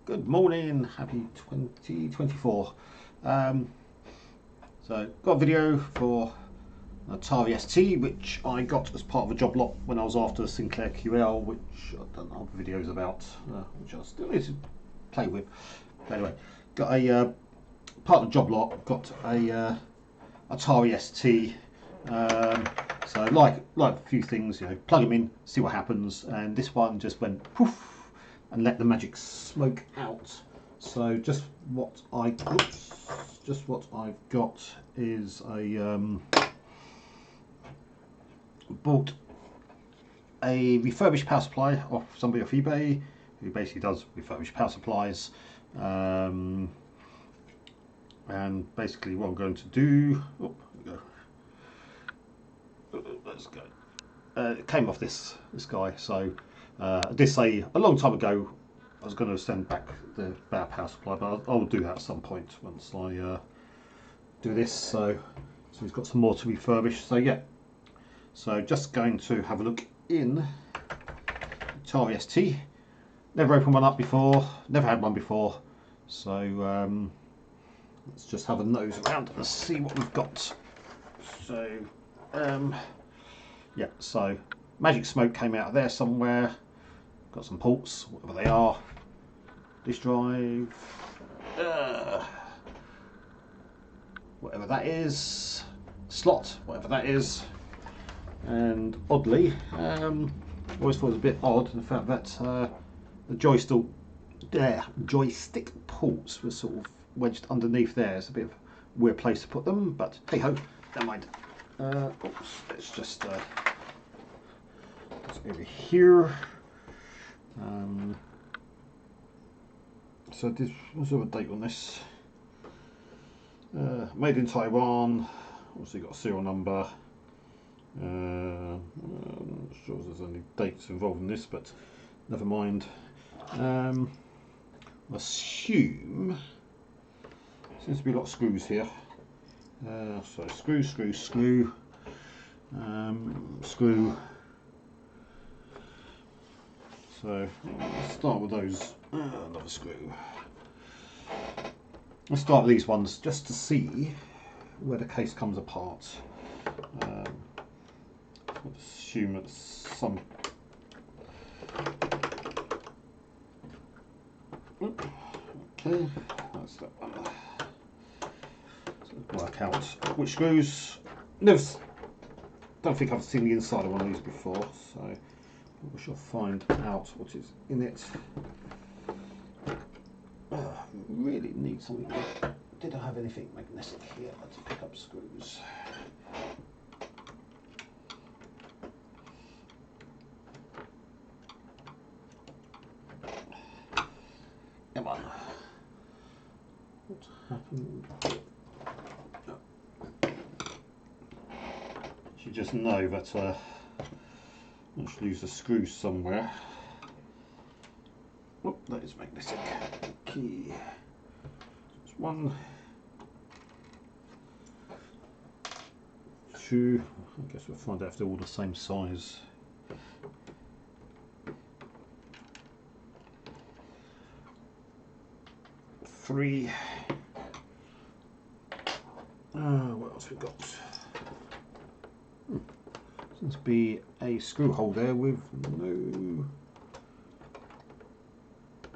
Good morning, happy 2024. So got a video for an Atari ST which I got as part of a job lot when I was after Sinclair QL, which I've done other videos about, which I still need to play with. But anyway, got a part of the job lot, got a Atari ST. So like a few things, plug them in, see what happens, and this one just went poof and let the magic smoke out. So just what I've got is a bought a refurbished power supply off somebody off eBay who basically does refurbished power supplies, and basically what I'm going to do, let's go. It came off this guy. So I did say a long time ago I was going to send back the power supply, but I'll do that at some point once I do this. So he's got some more to refurbish. So yeah, so just going to have a look in Atari ST. Never opened one up before, never had one before. So let's just have a nose around and see what we've got. So yeah, so magic smoke came out of there somewhere. Got some ports, whatever they are. Disk drive, whatever that is. Slot, whatever that is. And oddly, always thought it was a bit odd the fact that the joystick ports were sort of wedged underneath there. It's a bit of a weird place to put them, but hey ho, never mind. Oops, let's just over here. So this was a date on this. Made in Taiwan. Obviously got a serial number. I'm not sure if there's any dates involved in this, but never mind. I assume seems to be a lot of screws here. So screw, screw. So let's start with those. Another screw. Let's start with these ones just to see where the case comes apart. Let's assume it's some. Okay, that's that one. So work out which screws. Don't think I've seen the inside of one of these before, so we shall find out what is in it. Really need something. Did I have anything magnetic here to pick up screws? Come on. What happened? You just know that I should use the screws somewhere. Oh, that is magnetic. Okay. Just one, two. I guess we'll find out if they're all the same size. Three. What else we got? Seems to be a screw hole there with no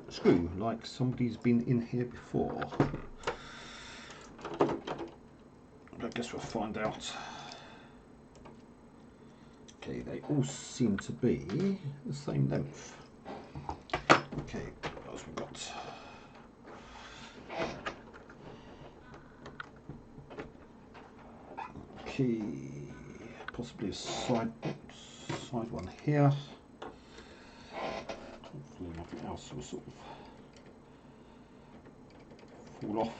screw, like somebody's been in here before. But I guess we'll find out. Okay, they all seem to be the same length. Okay, what else we got? Okay, possibly a side one here. Hopefully nothing else will sort of fall off.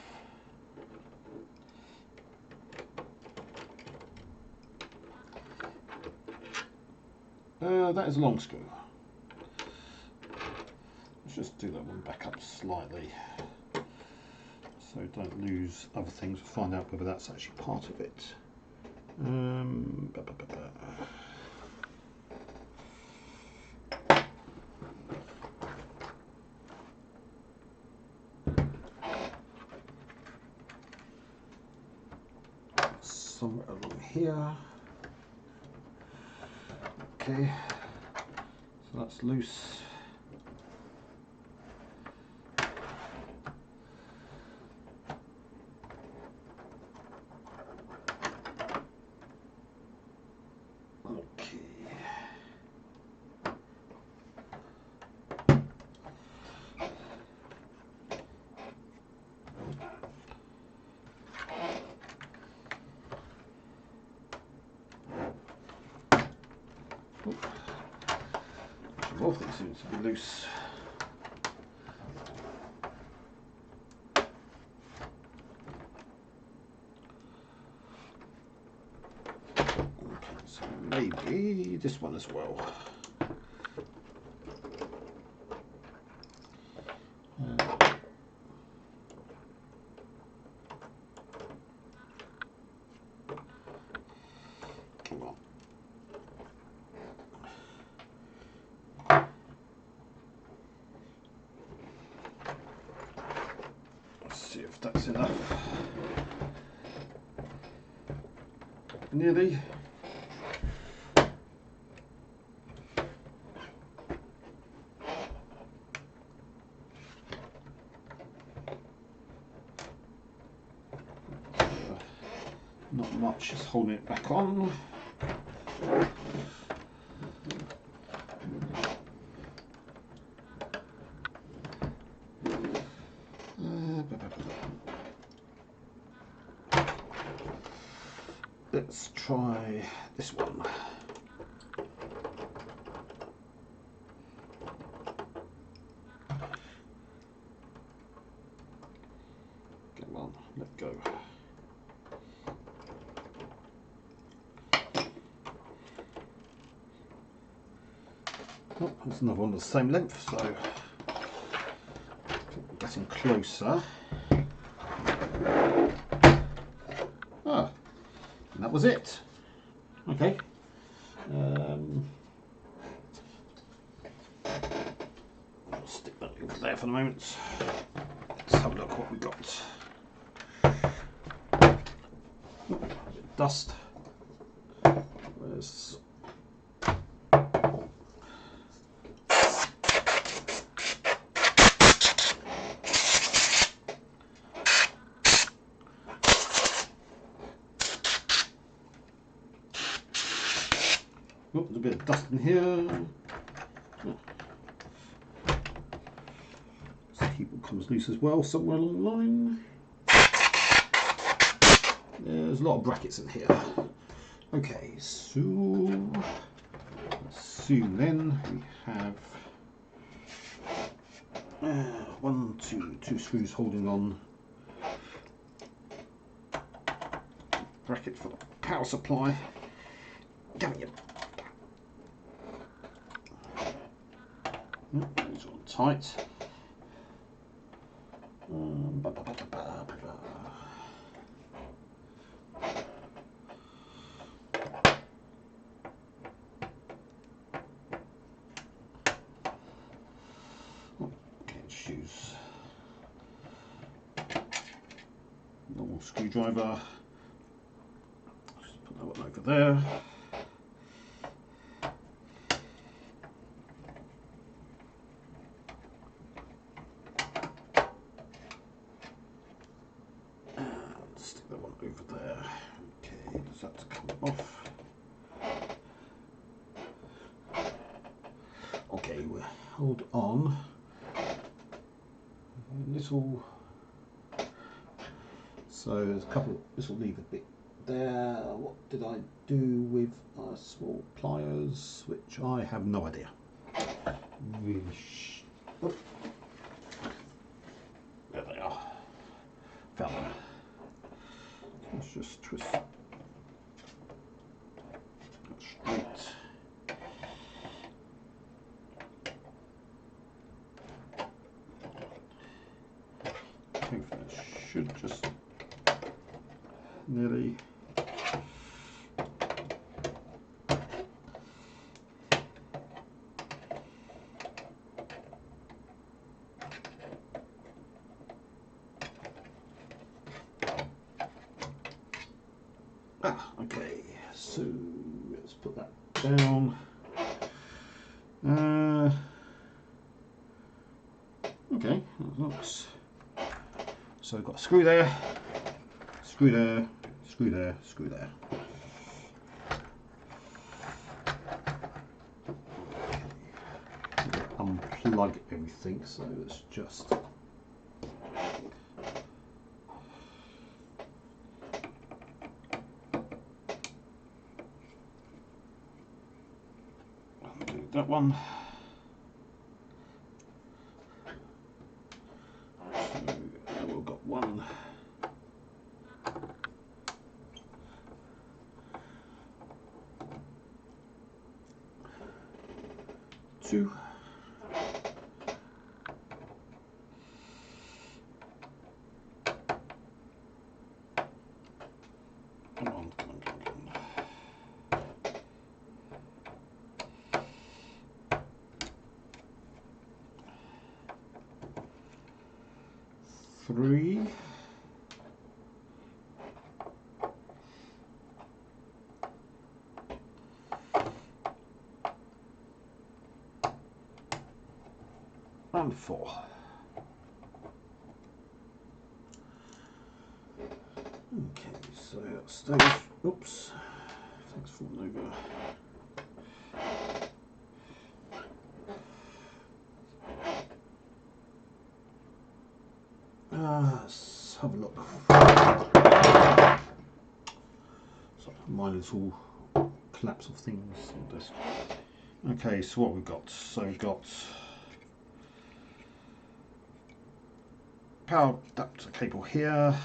That is a long screw. Let's just do that one back up slightly so don't lose other things. We'll find out whether that's actually part of it. somewhere along here. Okay, so that's loose. Both of them seem to be loose. Okay, so maybe this one as well. Come on. See if that's enough. Nearly. Not much, just holding it back on. Let's try this one. Come on, let go. Oh, there's another one of the same length, so getting closer. Ah, and that was it. Okay. I'll stick that over there for the moment. Let's have a look what we got. Oh, a bit of dust. Where's oh, there's a bit of dust in here. Oh. This keyboard comes loose as well, somewhere along the line. There's a lot of brackets in here. Okay, so assume then we have two screws holding on. Bracket for the power supply. Damn it. These are on tight. Okay, let's use normal screwdriver. Just put that one over there. Stick that one over there. Okay, does that come off? Okay, we'll hold on. A little. So there's a couple. This will leave a bit there. What did I do with our small pliers? Which I have no idea. Really. Oh. There they are. Found them. Let's just twist that straight. Hopefully that should just nearly. Ah, so let's put that down. Okay, that looks. So we've got a screw there, screw there, screw there, screw there. Unplug everything, so let's just. Do that one. So we've got one. Two. Come on, come on, come on, come on. Three. And four. Okay, so that's those. Oops, things falling over. Let's have a look. So my little collapse of things on this. Okay, so what we've got? So we've got power adapter cable here.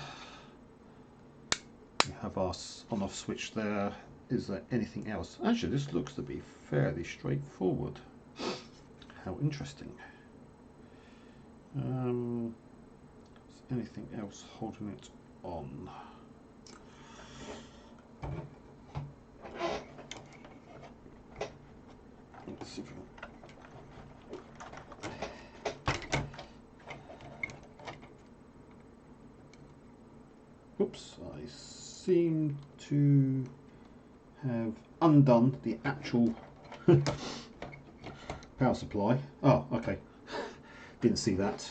We have our on-off switch there. Is there anything else? Actually, this looks to be fairly straightforward. How interesting. Is anything else holding it on? Let's see if we can. Oops, I seem to have undone the actual power supply. Oh, okay. Didn't see that.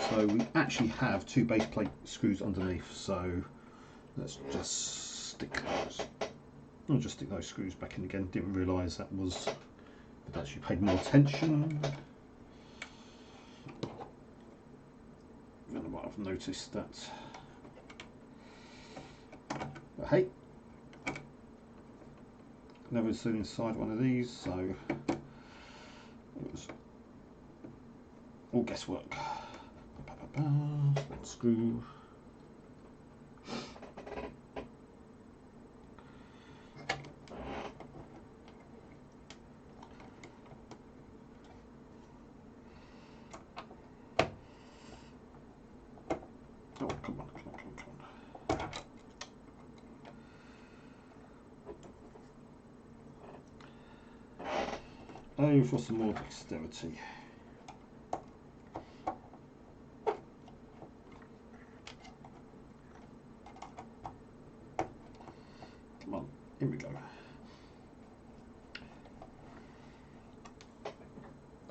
So we actually have two base plate screws underneath, so let's just stick those. I'll just stick those screws back in again. Didn't realise that was. I'd actually paid more attention. I might have noticed that. But hey, never seen inside one of these, so it was all guesswork. One screw. Oh, come on, come on, come on, come on. Oh, for some more dexterity. Come on, here we go.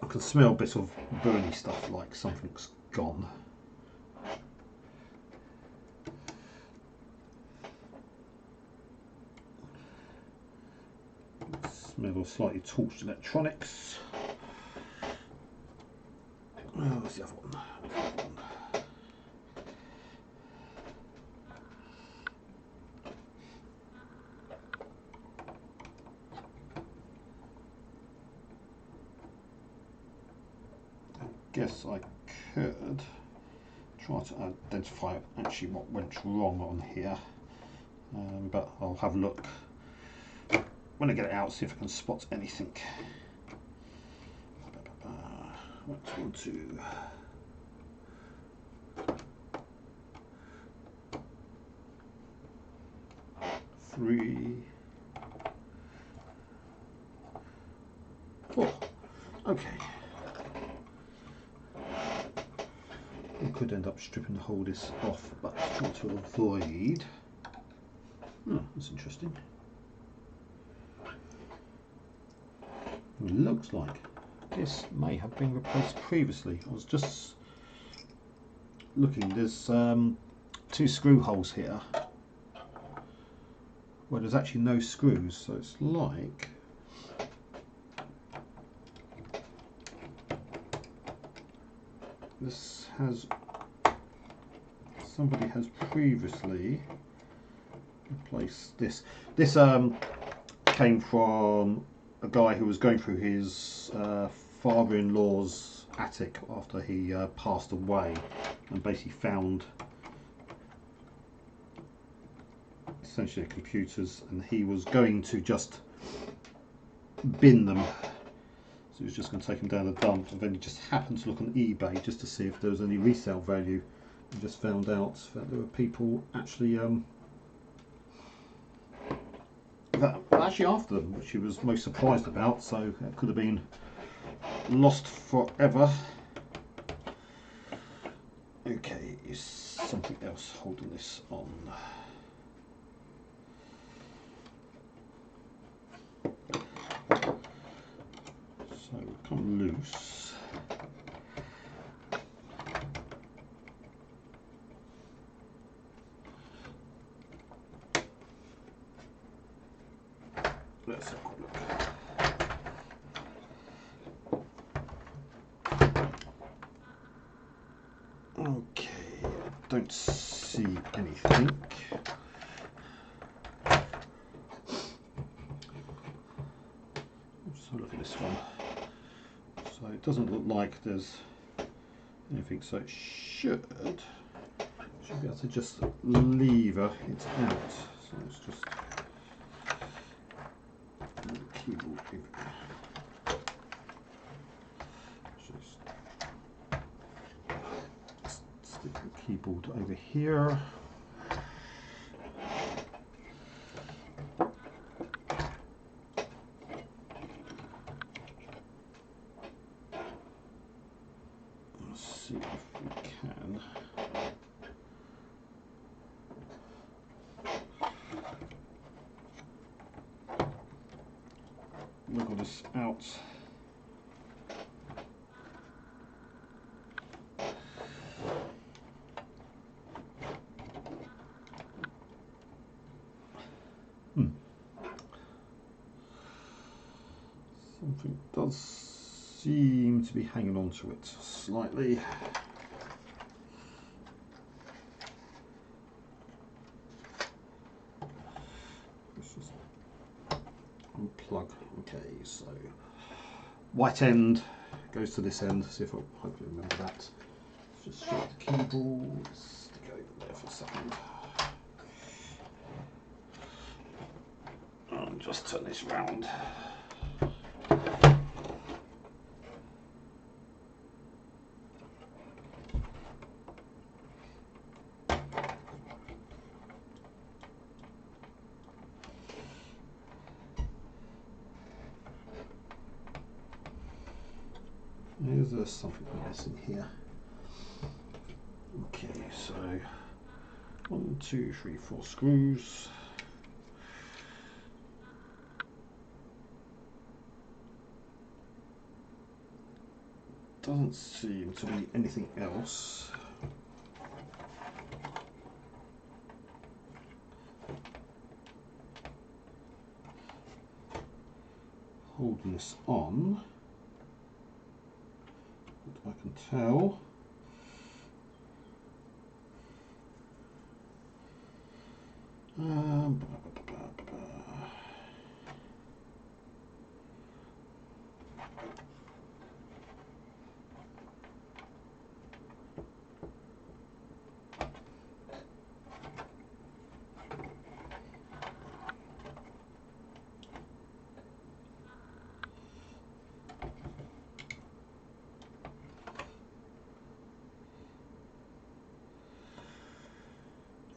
I can smell a bit of burny stuff, like something's gone. Smell of slightly torched electronics. Oh, where's the other one? Guess I could try to identify actually what went wrong on here, but I'll have a look when I get it out, see if I can spot anything. That's 1, 2. 3, 4. Okay. We could end up stripping the whole this off, but try to avoid. Oh, that's interesting. It looks like this may have been replaced previously. I was just looking, there's 2 screw holes here where there's actually no screws, so it's like this has, somebody has previously replaced this. This came from a guy who was going through his father-in-law's attic after he passed away, and basically found essentially computers, and he was going to just bin them. So he was just going to take them down the dump, and then he just happened to look on eBay just to see if there was any resale value, and just found out that there were people actually that were actually after them, which he was most surprised about. So it could have been lost forever. Okay, is something else holding this on? So come loose. Let's have a quick look. Okay, I don't see anything. Let's have a look at this one. So it doesn't look like there's anything, so it should be able to just lever it out. So it's just the keyboard. Just stick the keyboard over here. Let's see if we can. Wiggle this out. Something does seem to be hanging on to it slightly. Let's just unplug. Okay, so white end goes to this end. See if I hopefully remember that. Let's just shut the keyboard. Stick it over there for a second. And just turn this round. Is there something missing here? Okay, so 1, 2, 3, 4 screws. Doesn't seem to be anything else. Holding this on. I can tell.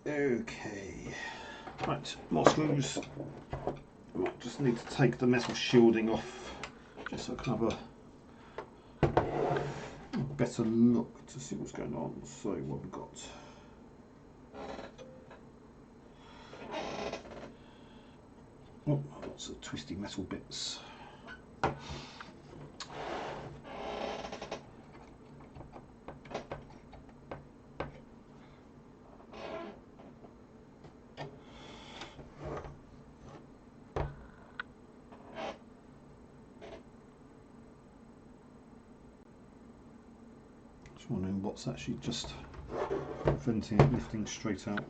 Okay, right, more screws. Might just need to take the metal shielding off just so I can have a better look to see what's going on. So what we've got. Oh, lots of twisty metal bits. Just wondering what's actually just preventing it lifting straight out.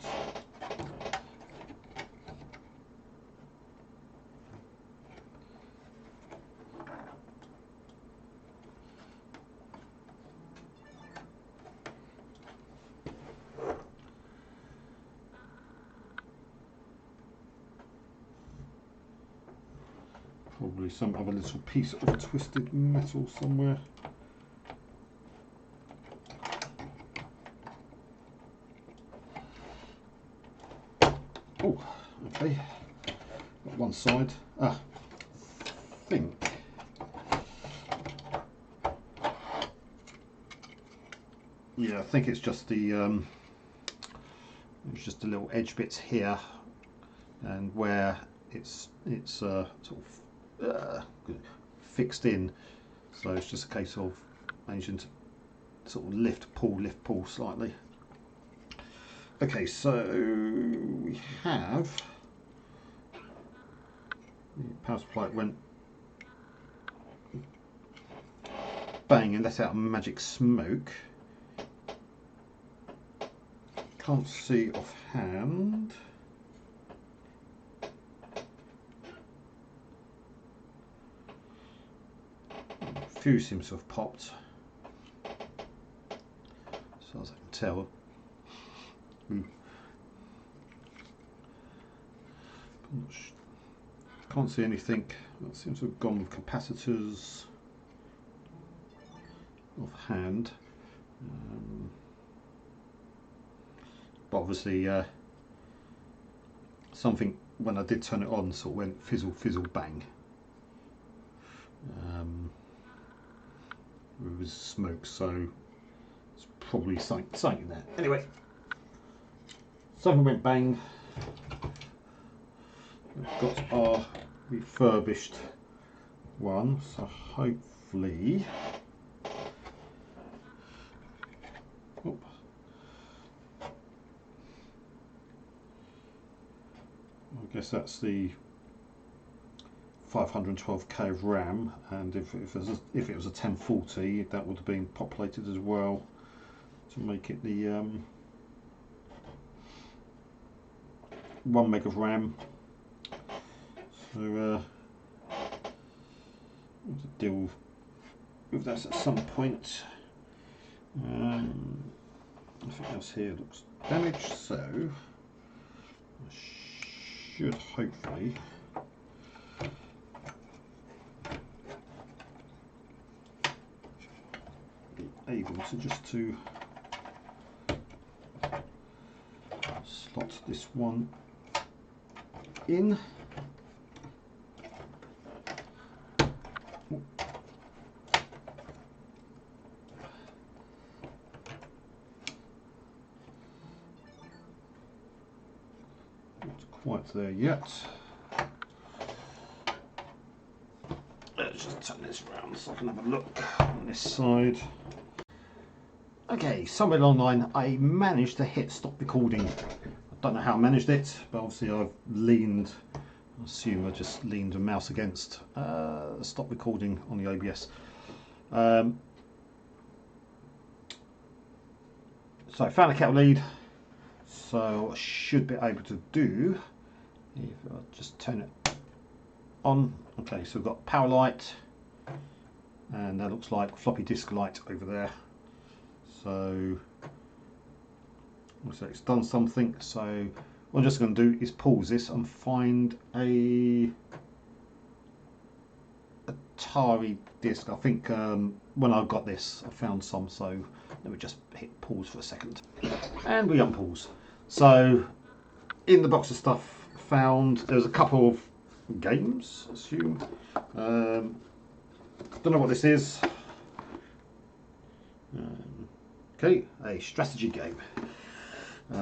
Probably some other little piece of twisted metal somewhere. Oh, okay. Got one side. I think. Yeah, I think it's just the it's just the little edge bits here, and where it's sort of fixed in. So it's just a case of managing to sort of lift, pull slightly. Okay, so we have the power supply went bang and let out magic smoke. Can't see offhand. Fuse seems to have popped, as far as I can tell. Can't see anything. That seems to have gone with capacitors offhand. But obviously something, when I did turn it on, sort of went fizzle, fizzle, bang. It was smoke, so it's probably something in there. Anyway, something went bang. We've got our refurbished one, so hopefully. Oh, I guess that's the 512k of RAM, and if it was a 1040, that would have been populated as well to make it the 1 meg of RAM. So we'll have to deal with that at some point. Nothing else here looks damaged, so I should hopefully be able to just slot this one in. Quite there yet. Let's just turn this around so I can have a look on this side. Okay, somewhere along the line I managed to hit stop recording. I don't know how I managed it, but obviously I've leaned, I assume I just leaned a mouse against stop recording on the OBS. So I found a kettle lead, so I should be able to do, if I just turn it on. Okay, so we've got power light, and that looks like floppy disk light over there. So it's done something. So what I'm just going to do is pause this and find a Atari disc. I think when I got this, I found some. So let me just hit pause for a second, and we unpause. So in the box of stuff found, there's a couple of games, I assume. Don't know what this is. Okay, a strategy game.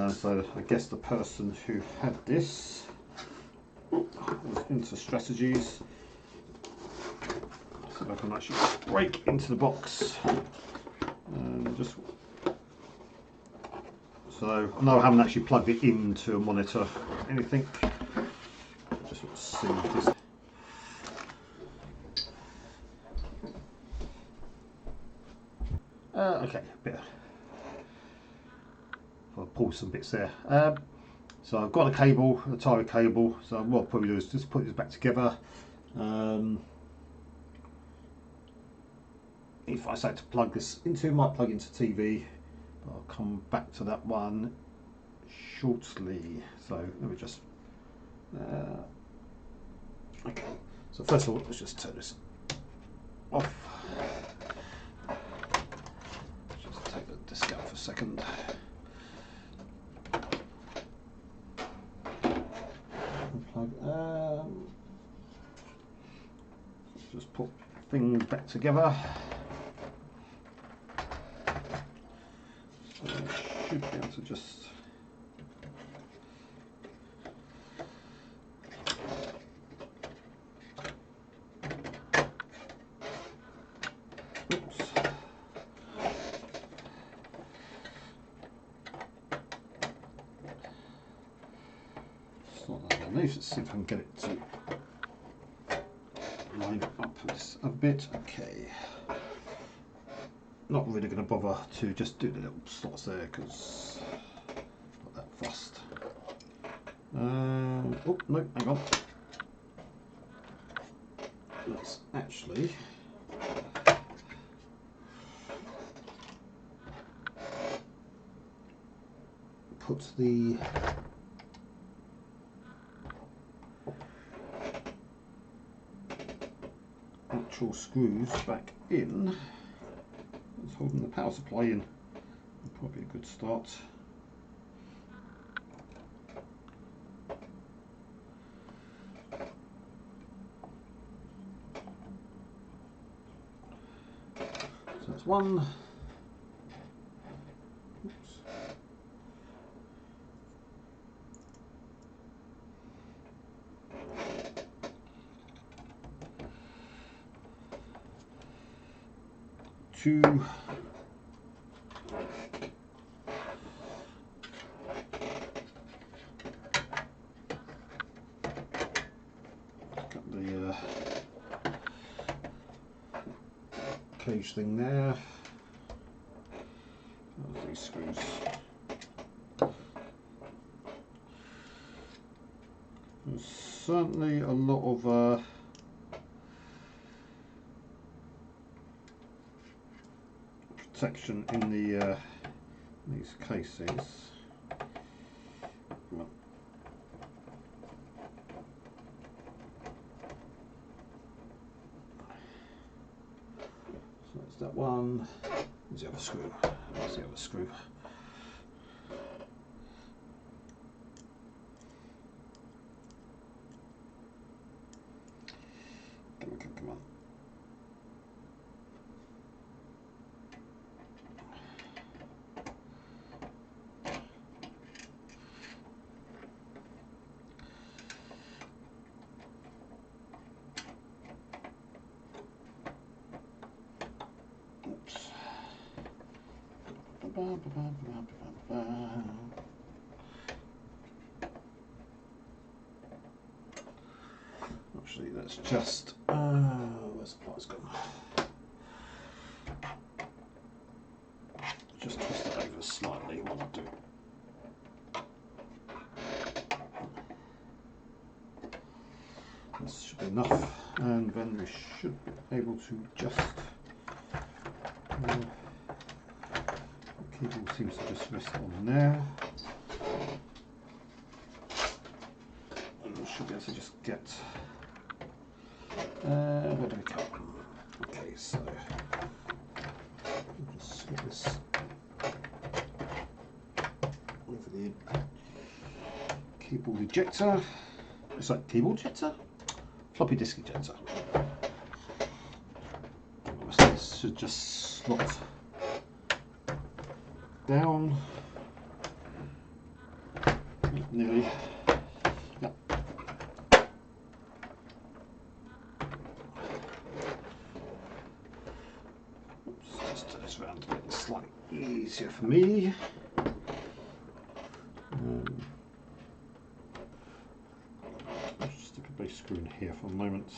So I guess the person who had this into strategies. So I can actually break into the box and just. So no, I haven't actually plugged it into a monitor or anything. Just want to see if this. Okay, a bit. I'll pull some bits there. So I've got a cable, an Atari cable. So what I'll probably do is just put this back together. If I say to plug this into, I might plug into TV. But I'll come back to that one shortly. So let me just. Okay. So first of all, let's just turn this off. Just take the disc out for a second. Plug. Just put things back together. So I should be able to just. Oops. Slot that underneath. Let's see if I can get it to line up this a bit. Okay. Not really going to bother to just do the little slots there because not that fussed. Oh no, hang on. Let's actually put the actual screws back in. It's holding the power supply in. Probably a good start. So that's one. Oops. Two. Got the cage thing there. These screws. There's certainly a lot of protection in the these cases. So that's that one. There's the other screw. That's the other screw. Come on. Oops. Actually, that's just where's the pliers gone? Just twist it over slightly while I do it. This should be enough, and then we should be able to just. The cable seems to just rest on there. And we should be able to just get. Where do we go? Okay, so we'll just slip this over the keyboard ejector. It's like keyboard ejector? Floppy disk ejector. This should just slot down. Nearly. Yep. this around to make it slightly easier for me. I'll just stick a base screw in here for a moment.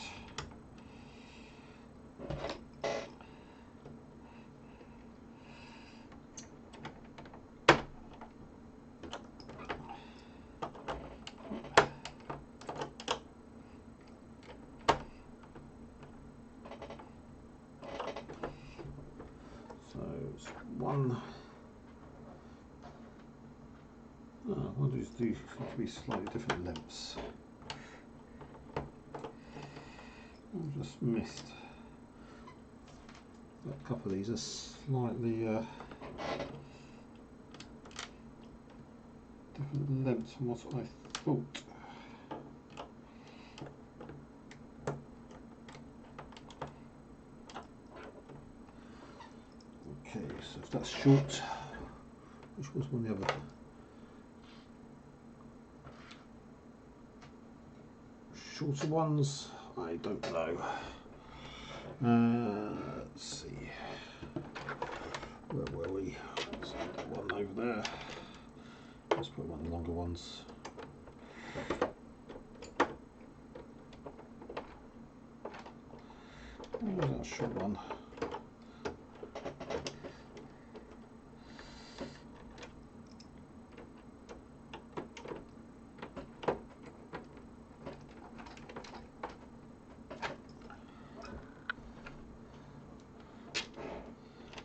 So it's one. One of these do seem to be slightly different lengths. I've just missed. A couple of these are slightly different lengths from what I thought. Okay, so if that's short, which was one of the other shorter ones? I don't know. Let's see. Where were we? Let's put one over there. Let's put one of the longer ones. Oh, that's a short one.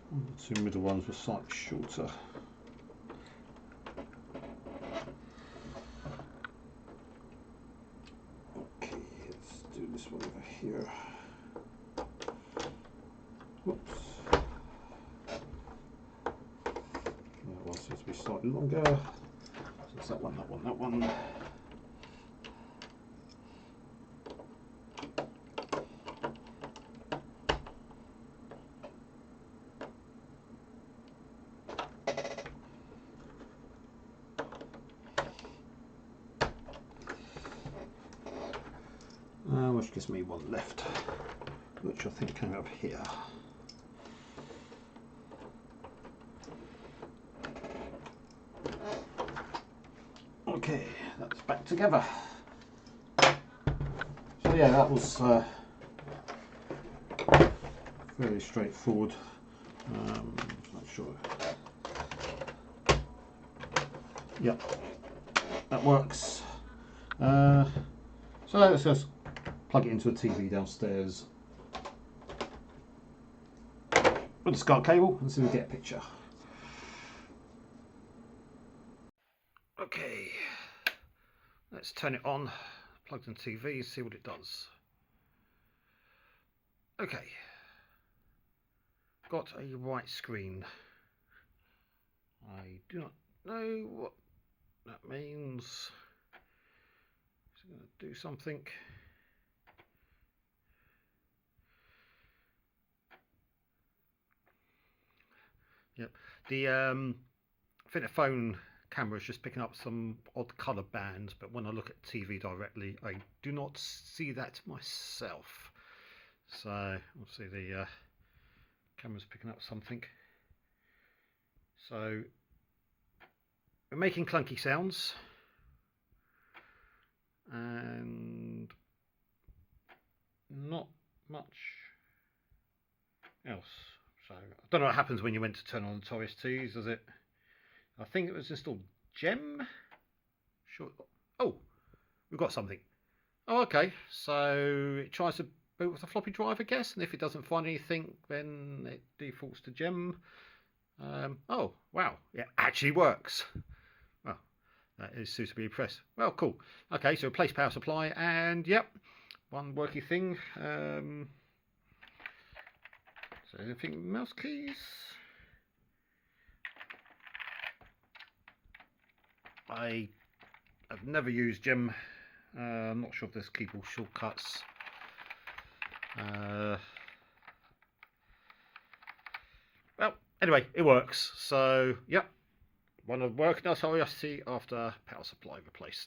The two middle ones were slightly shorter. Okay, let's do this one over here. Whoops. That one seems to be slightly longer. So it's that one, that one, that one. Which gives me one left, which I think came up here. Okay, that's back together. So yeah, that was fairly straightforward. Not sure. Yep, that works. So let's just plug it into a TV downstairs with the SCART cable and see if we get a picture. Okay, let's turn it on, plug in the TV, see what it does. Okay, got a white screen. I do not know what that means. Is it going to do something? Yep, I think the phone camera is just picking up some odd colour bands, but when I look at TV directly, I do not see that myself. So obviously the camera's picking up something. So we're making clunky sounds, and not much else. So I don't know what happens when you went to turn on the Atari STs, does it? I think it was installed gem. Sure. Oh, we've got something. Oh, okay. So it tries to boot with a floppy drive, I guess, and if it doesn't find anything, then it defaults to gem. Oh, wow. It actually works. Well, that is suitably impressed. Well, cool. Okay, so replace power supply, and yep, one working thing. So anything, mouse keys? I have never used gem. I'm not sure if there's keyboard shortcuts. Well, anyway, it works. So, yep, one of working Atari ST after power supply replaced.